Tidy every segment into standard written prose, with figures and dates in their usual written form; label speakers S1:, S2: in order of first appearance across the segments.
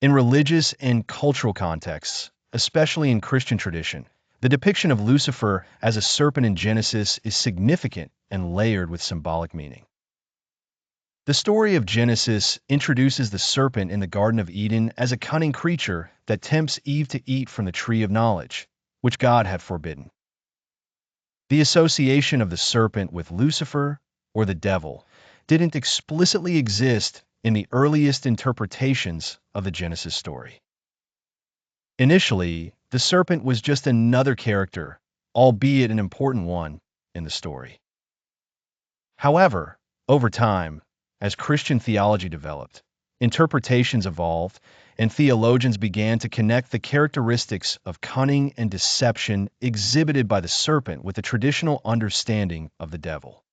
S1: In religious and cultural contexts, especially in Christian tradition, the depiction of Lucifer as a serpent in Genesis is significant and layered with symbolic meaning. The story of Genesis introduces the serpent in the Garden of Eden as a cunning creature that tempts Eve to eat from the tree of knowledge, which God had forbidden. The association of the serpent with Lucifer, or the devil, didn't explicitly exist in the earliest interpretations of the Genesis story. Initially, the serpent was just another character, albeit an important one, in the story. However, over time, as Christian theology developed, interpretations evolved, and theologians began to connect the characteristics of cunning and deception exhibited by the serpent with the traditional understanding of the devil.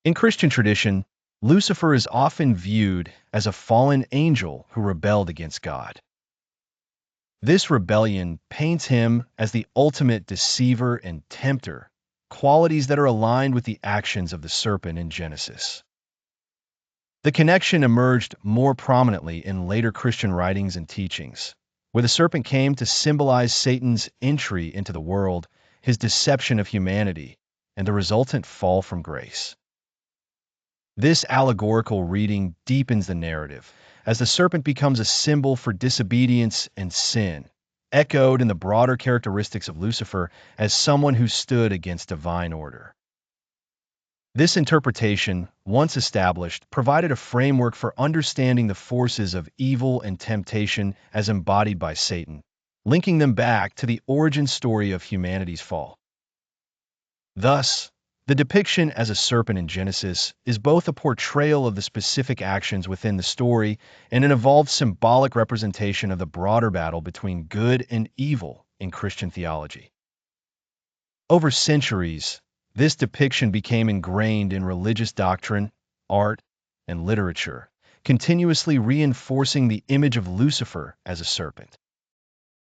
S1: In Christian tradition, Lucifer is often viewed as a fallen angel who rebelled against God. This rebellion paints him as the ultimate deceiver and tempter, qualities that are aligned with the actions of the serpent in Genesis. The connection emerged more prominently in later Christian writings and teachings, where the serpent came to symbolize Satan's entry into the world, his deception of humanity, and the resultant fall from grace. This allegorical reading deepens the narrative, as the serpent becomes a symbol for disobedience and sin, echoed in the broader characteristics of Lucifer as someone who stood against divine order. This interpretation, once established, provided a framework for understanding the forces of evil and temptation as embodied by Satan, linking them back to the origin story of humanity's fall. Thus, the depiction as a serpent in Genesis is both a portrayal of the specific actions within the story and an evolved symbolic representation of the broader battle between good and evil in Christian theology. Over centuries, this depiction became ingrained in religious doctrine, art, and literature, continuously reinforcing the image of Lucifer as a serpent.